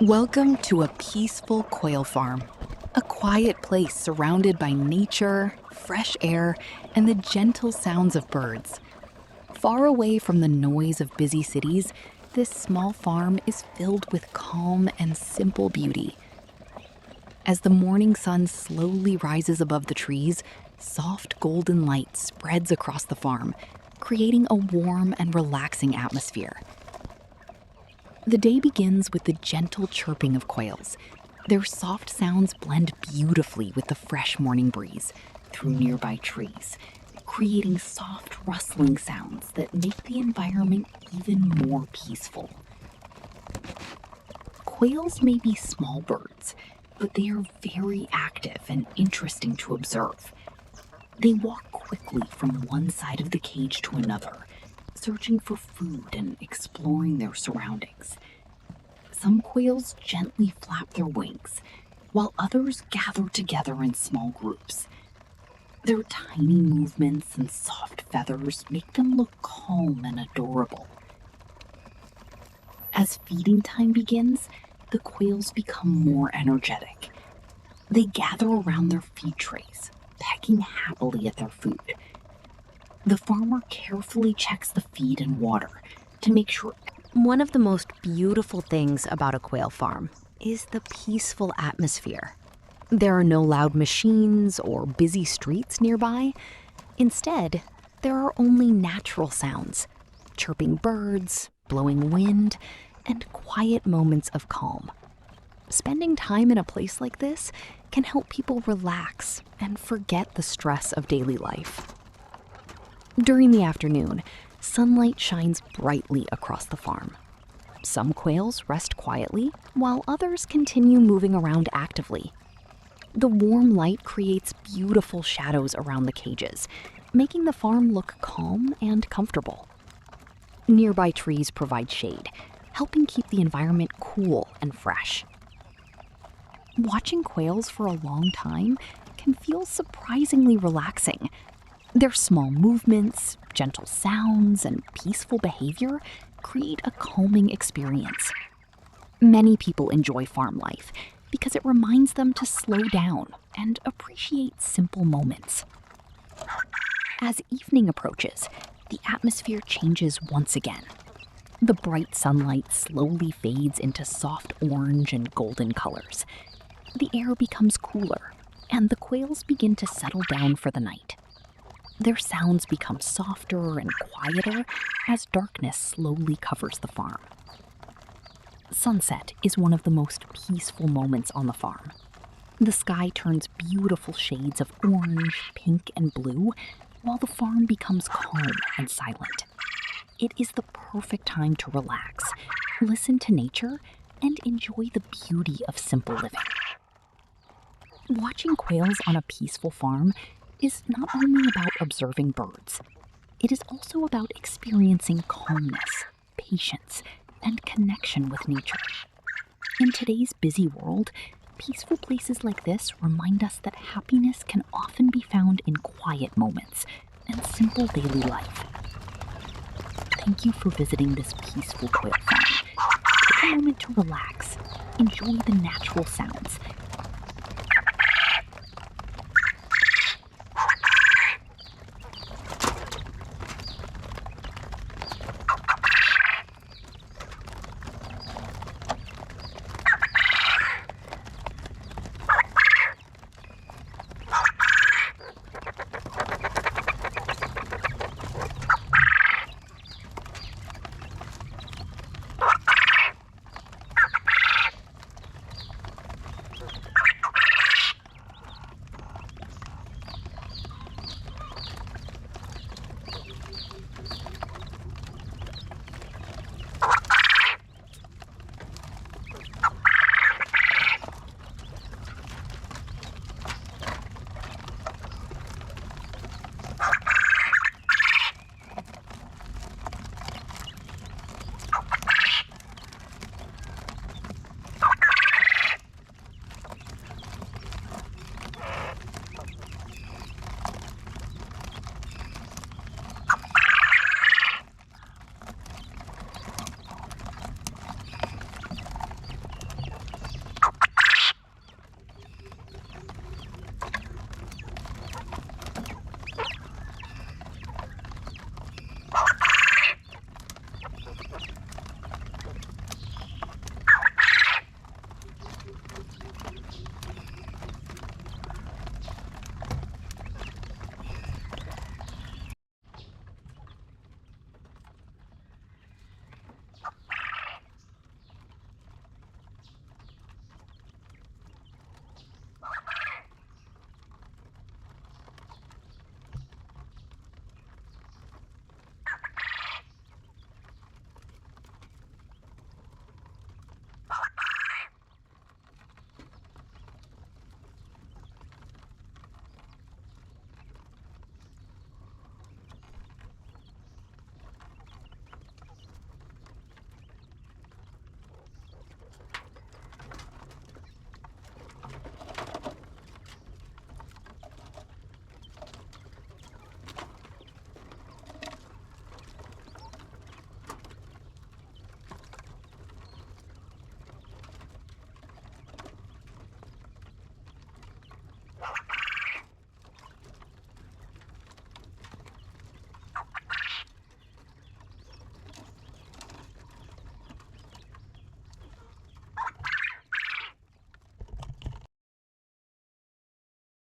Welcome to a peaceful quail farm, a quiet place surrounded by nature, fresh air, and the gentle sounds of birds. Far away from the noise of busy cities, this small farm is filled with calm and simple beauty. As the morning sun slowly rises above the trees, soft golden light spreads across the farm, creating a warm and relaxing atmosphere. The day begins with the gentle chirping of quails. Their soft sounds blend beautifully with the fresh morning breeze through nearby trees, creating soft rustling sounds that make the environment even more peaceful. Quails may be small birds, but they are very active and interesting to observe. They walk quickly from one side of the cage to another, searching for food and exploring their surroundings. Some quails gently flap their wings, while others gather together in small groups. Their tiny movements and soft feathers make them look calm and adorable. As feeding time begins, the quails become more energetic. They gather around their feed trays, pecking happily at their food. The farmer carefully checks the feed and water to make sure. One of the most beautiful things about a quail farm is the peaceful atmosphere. There are no loud machines or busy streets nearby. Instead, there are only natural sounds, chirping birds, blowing wind, and quiet moments of calm. Spending time in a place like this can help people relax and forget the stress of daily life. During the afternoon, sunlight shines brightly across the farm. Some quails rest quietly, while others continue moving around actively. The warm light creates beautiful shadows around the cages, making the farm look calm and comfortable. Nearby trees provide shade, helping keep the environment cool and fresh. Watching quails for a long time can feel surprisingly relaxing. Their small movements, gentle sounds, and peaceful behavior create a calming experience. Many people enjoy farm life because it reminds them to slow down and appreciate simple moments. As evening approaches, the atmosphere changes once again. The bright sunlight slowly fades into soft orange and golden colors. The air becomes cooler, and the quails begin to settle down for the night. Their sounds become softer and quieter as darkness slowly covers the farm. Sunset is one of the most peaceful moments on the farm. The sky turns beautiful shades of orange, pink, and blue, while the farm becomes calm and silent. It is the perfect time to relax, listen to nature, and enjoy the beauty of simple living. Watching quails on a peaceful farm is not only about observing birds. It is also about experiencing calmness, patience, and connection with nature. In today's busy world, peaceful places like this remind us that happiness can often be found in quiet moments and simple daily life. Thank you for visiting this peaceful quail farm. Take a moment to relax, enjoy the natural sounds,